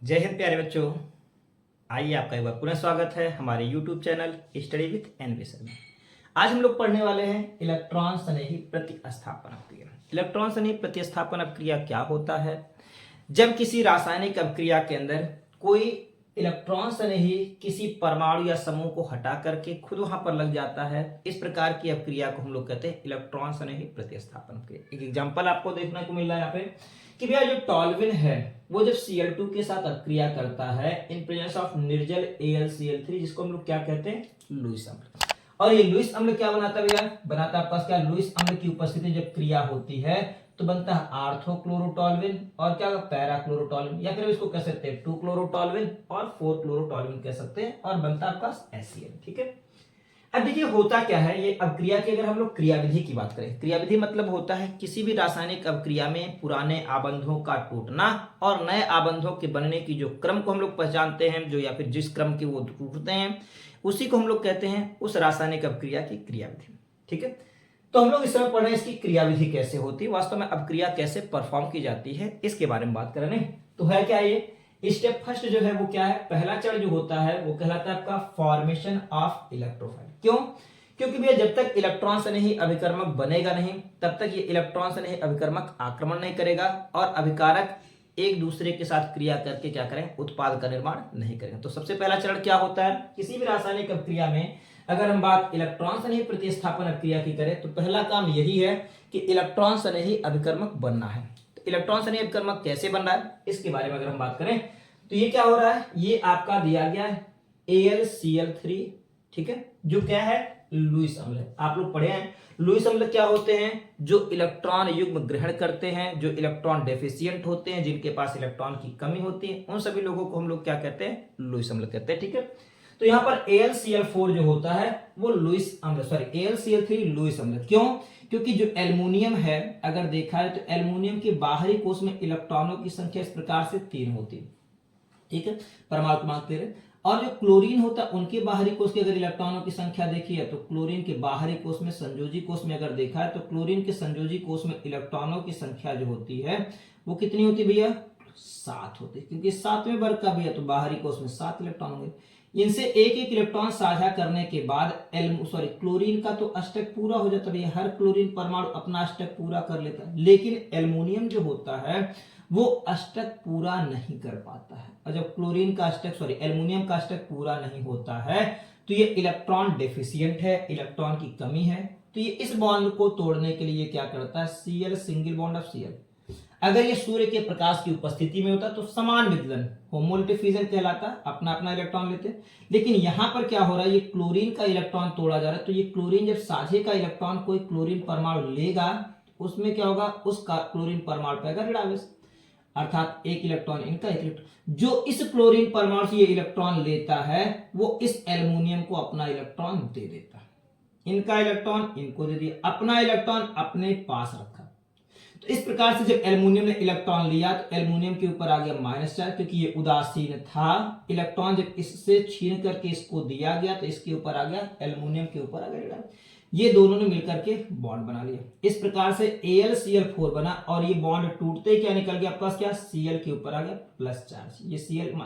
जय हिंद प्यारे बच्चों। आइए आपका एक बार पुनः स्वागत है हमारे YouTube channel study with NV sir में। आज हम लोग पढ़ने वाले हैं इलेक्ट्रॉन स्नेही प्रतिस्थापन अपक्रिया। इलेक्ट्रॉन स्नेही प्रतिस्थापन अपक्रिया क्या होता है? जब किसी रासायनिक अपक्रिया के अंदर कोई इलेक्ट्रॉन स्नेही किसी परमाणु या समूह को हटा करके खुद वहां पर लग जाता है, इस प्रकार की अपक्रिया को हम लोग कहते हैं इलेक्ट्रॉन स्नेही प्रतिस्थापन अपक्रिया। एक एग्जांपल आपको देखने को मिल रहा है यहाँ पे कि भैया जो टॉल्विन है वो जब Cl2 के साथ अपक्रिया करता है इन प्रेजेंस ऑफ निर्जल AlCl3, जिसको हम लोग क्या कहते हैं, लुईस अम्ल। और ये लुईस अम्ल क्या बनाता है भैया? बनाता है आपके पास क्या, लुईस अम्ल की उपस्थिति जब क्रिया होती है तो बनता है आर्थोक्लोरोटॉल्विन और क्या, पैराक्लोरोटॉल्विन, या फिर इसको कह सकते हैं 2-क्लोरोटॉल्विन और 4-क्लोरोटॉल्विन कह सकते हैं, और बनता है आपका HCl। ठीक है, अब देखिए होता क्या है ये अपक्रिया की, अगर हम लोग क्रियाविधि की बात करें, क्रियाविधि मतलब होता है किसी भी रासायनिक अपक्रिया में पुराने आबंधों का टूटना और नए आबंधों के बनने की जो क्रम को हम लोग पहचानते हैं, जो या फिर जिस क्रम के वो टूटते हैं उसी को हम लोग कहते हैं उस रासायनिक अपक्रिया की क्रियाविधि। ठीक है, तो हम लोग इस समय पढ़ रहे हैं इसकी क्रियाविधि कैसे होती है, वास्तव में अपक्रिया कैसे परफॉर्म की जाती है, इसके बारे में बात कर रहे हैं। तो है क्या ये स्टेप फर्स्ट जो है वो क्या है, पहला चरण जो होता है वो कहलाता है आपका फॉर्मेशन ऑफ इलेक्ट्रोफाइल। क्यों? क्योंकि भैया जब तक इलेक्ट्रॉन से नहीं अभिकर्मक बनेगा नहीं तब तक ये इलेक्ट्रॉन से नहीं अभिकर्मक आक्रमण नहीं करेगा और अभिकारक एक दूसरे के साथ क्रिया करके क्या करें, उत्पाद का निर्माण नहीं करेंगे। तो सबसे पहला चरण क्या होता है किसी भी रासायनिक अपक्रिया में, अगर हम बात इलेक्ट्रॉन से नहीं प्रतिस्थापन अपक्रिया की करें तो पहला काम यही है कि इलेक्ट्रॉन से नहीं अभिकर्मक बनना है। तो इलेक्ट्रॉन से नहीं अभिकर्मक कैसे बन रहा है इसके बारे में अगर हम बात करें तो ये क्या हो रहा है, ये आपका दिया गया है AlCl3। ठीक है, जो क्या है, लुईस अम्ल है। आप लोग पढ़े हैं लुईस अम्ल क्या होते हैं, जो इलेक्ट्रॉन युग्म ग्रहण करते हैं, जो इलेक्ट्रॉन डेफिशिएंट होते हैं, जिनके पास इलेक्ट्रॉन की कमी होती है, उन सभी लोगों को हम लोग क्या कहते हैं, लुईस अम्ल कहते हैं। ठीक है, तो यहां पर AlCl4 जो होता है वो लुईस अम्ल, सॉरी AlCl3 लुईस अम्ल। क्यों? क्योंकि जो एल्युमिनियम है अगर देखा है तो एल्युमिनियम के बाहरी कोष में इलेक्ट्रॉनों की संख्या इस प्रकार से 3 होती है। ठीक है, परमाणु क्रमांक 13। और जो क्लोरीन होता है उनके बाहरी कोष की अगर इलेक्ट्रॉनों की संख्या देखी है तो क्लोरीन के बाहरी कोष में, संयोजी कोष में अगर देखा है तो क्लोरीन के संयोजी कोष में इलेक्ट्रॉनों की संख्या जो होती है वो कितनी होती है भैया, 7 होती है, क्योंकि 7वें वर्ग का भी है तो बाहरी कोष में 7 इलेक्ट्रॉन होंगे। इनसे एक एक इलेक्ट्रॉन साझा करने के बाद क्लोरीन का तो अष्टक पूरा हो जाता है, हर क्लोरीन परमाणु अपना अष्टक पूरा कर लेता है, लेकिन एल्युमिनियम जो होता है वो अष्टक पूरा नहीं कर पाता है। और जब क्लोरीन का अष्टक एल्युमिनियम का अष्टक पूरा नहीं होता है तो ये इलेक्ट्रॉन डेफिशिएंट है, इलेक्ट्रॉन की कमी है, तो ये इस बॉन्ड को तोड़ने के लिए क्या करता है, Cl single bond of Cl। अगर ये सूर्य के प्रकाश की उपस्थिति में होता तो समान विदलन होमोलिटिक कहलाता, अपना अपना इलेक्ट्रॉन लेते। लेकिन यहां पर क्या हो रहा है, ये क्लोरीन का इलेक्ट्रॉन तोड़ा जा रहा है, तो ये क्लोरीन जब साझे का इलेक्ट्रॉन कोई क्लोरीन परमाणु लेगा उसमें क्या होगा, उस क्लोरीन परमाणु पाएगा ऋणावेश, अर्थात एक इलेक्ट्रॉन इनका, एक इलेक्ट्रॉन जो इस क्लोरीन परमाणु से ये इलेक्ट्रॉन लेता है वो इस एल्युमिनियम को अपना इलेक्ट्रॉन दे देता है, इनका इलेक्ट्रॉन इनको दे दिया, अपना इलेक्ट्रॉन अपने पास रखा। तो इस प्रकार से जब एल्युमिनियम ने इलेक्ट्रॉन लिया तो एल्युमिनियम के ऊपर आ गया -4, क्योंकि ये उदासीन था। इलेक्ट्रॉन जब इससे छीन करके इसको दिया गया तो इसके ऊपर आ गया, एल्युमिनियम के ऊपर आ गया, ये दोनों ने मिलकर के बॉन्ड बना लिया। इस प्रकार से AlCl4 बना और ये बॉन्ड टूटते क्या निकल गया आपके पास, क्या, Cl के ऊपर आ गया +4, ये Cl-।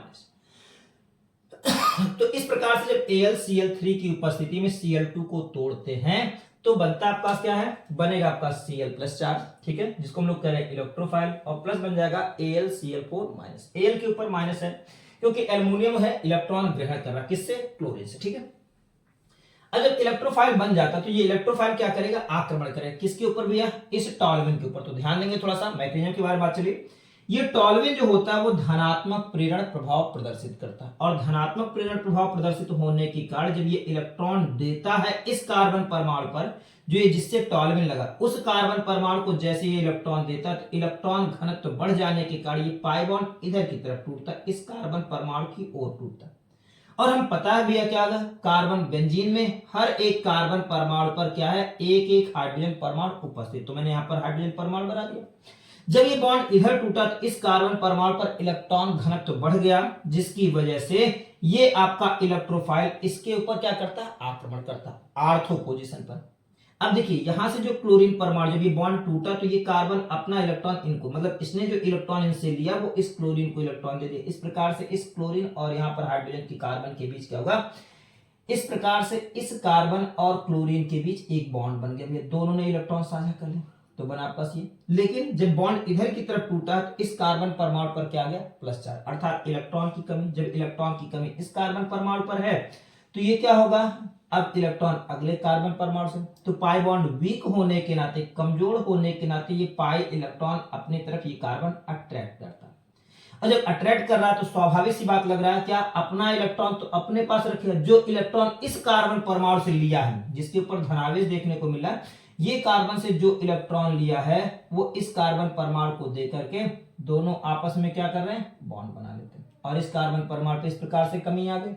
तो इस प्रकार से जब AlCl3 की उपस्थिति में Cl2 को तोड़ते हैं तो बनता आपके पास क्या है, बनेगा आपका Cl+4। ठीक है, जिसको हम लोग कह रहे हैं इलेक्ट्रोफाइल, और प्लस बन जाएगा AlCl4-। Al के ऊपर माइनस है क्योंकि एल्युमिनियम है इलेक्ट्रॉन ग्रहण कर रहा, किससे, क्लोरीन से। ठीक है, अब जब इलेक्ट्रोफाइल बन जाता तो ये इलेक्ट्रोफाइल क्या करेगा, आक्रमण करेगा, किसके ऊपर भैया, इस टॉल्विन के ऊपर। तो ध्यान देंगे थोड़ा सा मैग्नीशियम के बारे में बात चलिए। ये टॉल्विन जो होता है वो धनात्मक प्रेरण प्रभाव प्रदर्शित करता है, और धनात्मक प्रेरण प्रभाव प्रदर्शित होने के कारण जब ये इलेक्ट्रॉन देता है इस कार्बन परमाणु पर, जो ये जिससे टॉल्विन लगा उस कार्बन परमाणु को जैसे ये इलेक्ट्रॉन देता है तो इलेक्ट्रॉन घनत्व बढ़ जाने के कारण ये पाई बॉन्ड इधर की तरफ टूटता है, इस कार्बन परमाणु की ओर टूटता है। और हम पता है भैया क्या होगा, कार्बन बेंजीन में हर एक कार्बन परमाणु पर क्या है, एक एक हाइड्रोजन परमाणु उपस्थित, तो मैंने यहां पर हाइड्रोजन परमाणु बना दिया। जब ये बॉन्ड इधर टूटा तो इस कार्बन परमाणु पर इलेक्ट्रॉन घनत्व बढ़ गया, जिसकी वजह से ये आपका इलेक्ट्रोफाइल इसके ऊपर क्या करता है, आक्रमण करता, आर्थो पोजीशन पर। अब देखिए यहां से जो क्लोरीन परमाणु जब ये बॉन्ड टूटा तो ये कार्बन अपना इलेक्ट्रॉन इनको मतलब इसने जो इलेक्ट्रॉन इनसे लिया वो इस क्लोरीन को इलेक्ट्रॉन दे दिया। इस प्रकार से इस क्लोरीन और यहाँ पर हाइड्रोजन की कार्बन के बीच क्या होगा, इस प्रकार से इस कार्बन और क्लोरीन के बीच एक बॉन्ड बन गया। भैया दोनों ने इलेक्ट्रॉन साझा कर लिया तो बना आपका ये। लेकिन जब बॉन्ड इधर की तरफ टूटा तो इस कार्बन परमाणु पर क्या आ गया, प्लस चार्ज, अर्थात इलेक्ट्रॉन की कमी। जब इलेक्ट्रॉन की कमी इस कार्बन परमाणु पर है तो ये क्या होगा, अब इलेक्ट्रॉन अगले कार्बन परमाणु से, तो पाई बॉन्ड वीक होने के नाते, कमजोर होने के नाते ये पाई इलेक्ट्रॉन अपनी तरफ ये कार्बन अट्रैक्ट करता है। और जब अट्रैक्ट कर रहा है तो स्वाभाविक सी बात लग रहा है क्या, अपना इलेक्ट्रॉन तो अपने पास रखेगा। जो इलेक्ट्रॉन इस कार्बन परमाणु से लिया है जिसके ऊपर धनावेश देखने को मिला, ये कार्बन से जो इलेक्ट्रॉन लिया है वो इस कार्बन परमाणु को दे करके दोनों आपस में क्या कर रहे हैं, बॉन्ड बना लेते हैं। और इस कार्बन परमाणु पे इस प्रकार से कमी आ गई।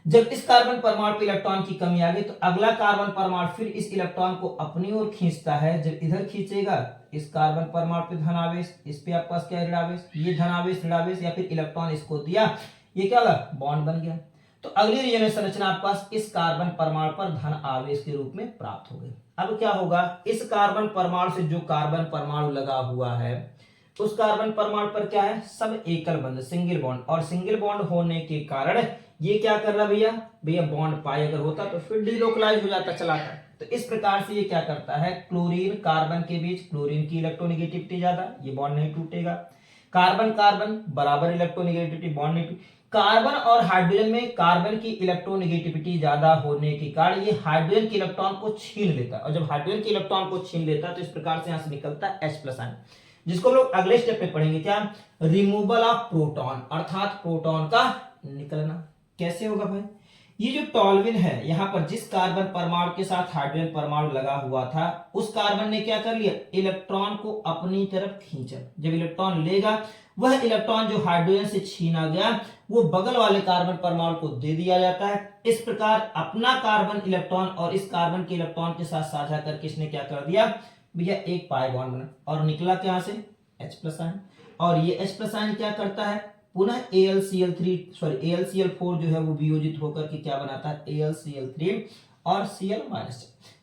जब इस कार्बन परमाणु पे इलेक्ट्रॉन की कमी आ गई तो अगला कार्बन परमाणु फिर इस इलेक्ट्रॉन को अपनी ओर खींचता है। जब इधर खींचेगा इस कार्बन परमाणु पे धनावेश, इस पे आपके पास क्या है, ऋणावेश। ये धनावेश ऋणावेश या फिर इलेक्ट्रॉन इसको दिया, ये क्या होगा, बॉन्ड बन गया। तो अगली रियोनिक संरचना आपके पास इस कार्बन परमाणु पर धन आवेश के रूप में प्राप्त हो गई। अब क्या होगा, इस कार्बन परमाणु से जो कार्बन परमाणु लगा हुआ है उस कार्बन परमाणु पर क्या है, सब एकल बंध, सिंगल बॉन्ड। और सिंगल बॉन्ड होने के कारण ये क्या कर रहा भैया, बॉन्ड पाई अगर होता तो फिर डीलोकलाइज हो जाता, चलाता। तो इस प्रकार से ये क्या करता है, क्लोरीन कार्बन के बीच, क्लोरीन की इलेक्ट्रोनेगेटिविटी ज्यादा, ये बॉन्ड नहीं टूटेगा। कार्बन कार्बन बराबर इलेक्ट्रोनेगेटिविटी, बॉन्ड नहीं। कार्बन और हाइड्रोजन में कार्बन की इलेक्ट्रोनेगेटिविटी ज्यादा होने के कारण ये हाइड्रोजन के इलेक्ट्रॉन को छीन लेता है। और जब हाइड्रोजन के इलेक्ट्रॉन को छीन लेता है तो इस प्रकार से यहां से निकलता है H+ आयन, जिसको हम लोग अगले स्टेप में पढ़ेंगे, क्या, रिमूवल ऑफ प्रोटॉन, अर्थात प्रोटॉन का निकलना। कैसे होगा भाई, ये जो टॉल्विन है यहाँ पर जिस कार्बन परमाणु के साथ हाइड्रोजन परमाणु लगा हुआ था उस कार्बन ने क्या कर लिया, इलेक्ट्रॉन को अपनी तरफ खींचा। जब इलेक्ट्रॉन लेगा वह इलेक्ट्रॉन जो हाइड्रोजन से छीना गया वो बगल वाले कार्बन परमाणु को दे दिया जाता है। इस प्रकार अपना कार्बन इलेक्ट्रॉन और इस कार्बन के इलेक्ट्रॉन के साथ साझा करके इसने क्या कर दिया भैया, एक पाई बॉन्ड बना और निकला क्या से H+ आयन। और ये H+ आयन क्या करता है, पुनः AlCl4 जो है वो वियोजित होकर के क्या बनाता है, AlCl3 और Cl-।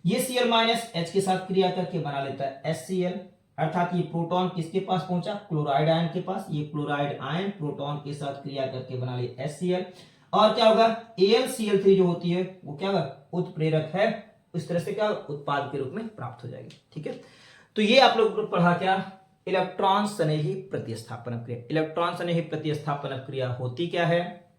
ये Cl- H के साथ क्रिया करके बना लेता है HCl, अर्थात ये प्रोटॉन किसके पास पहुंचा, क्लोराइड आयन के पास। ये क्लोराइड आयन प्रोटॉन के साथ क्रिया करके बना लिया HCl। और क्या होगा, AlCl3 जो होती है वो क्या होगा, उत्प्रेरक है, इस तरह से क्या उत्पाद के रूप में प्राप्त हो जाएगी। ठीक है, तो ये आप लोग पढ़ा क्या, इलेक्ट्रॉन स्नेही प्रतिस्थापन क्रिया। इलेक्ट्रॉन स्नेही प्रतिस्थापन क्रिया होती क्या है,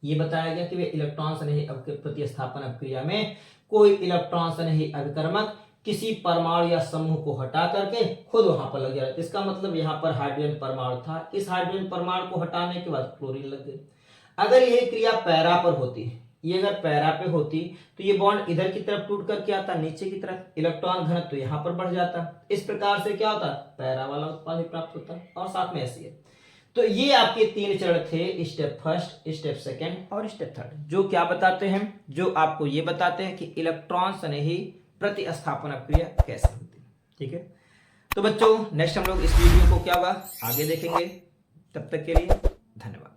ये बताया गया कि वे इलेक्ट्रॉन स्नेही प्रतिस्थापन क्रिया में कोई इलेक्ट्रॉन स्नेही अभिकर्मक किसी परमाणु या समूह को हटा करके खुद वहां पर लग जाए। इसका मतलब यहाँ पर हाइड्रोजन परमाणु था, इस हाइड्रोजन परमाणु को हटाने के बाद क्लोरीन लग गई। अगर यह क्रिया पैरा पर होती, ये अगर पैरा पे होती तो ये बॉन्ड इधर की तरफ टूट करके आता नीचे की तरफ, इलेक्ट्रॉन घनत्व तो यहाँ पर बढ़ जाता। इस प्रकार से क्या होता, पैरा वाला उत्पाद प्राप्त होता और साथ में ऐसी है। तो ये आपके 3 चरण थे, स्टेप फर्स्ट, स्टेप सेकंड और स्टेप थर्ड, जो क्या बताते हैं, जो आपको ये बताते हैं कि इलेक्ट्रॉन स्नेही प्रतिस्थापन क्रिया कैसे होती है। ठीक है, तो बच्चों नेक्स्ट हम लोग इस वीडियो को क्या होगा आगे देखेंगे। तब तक के लिए धन्यवाद।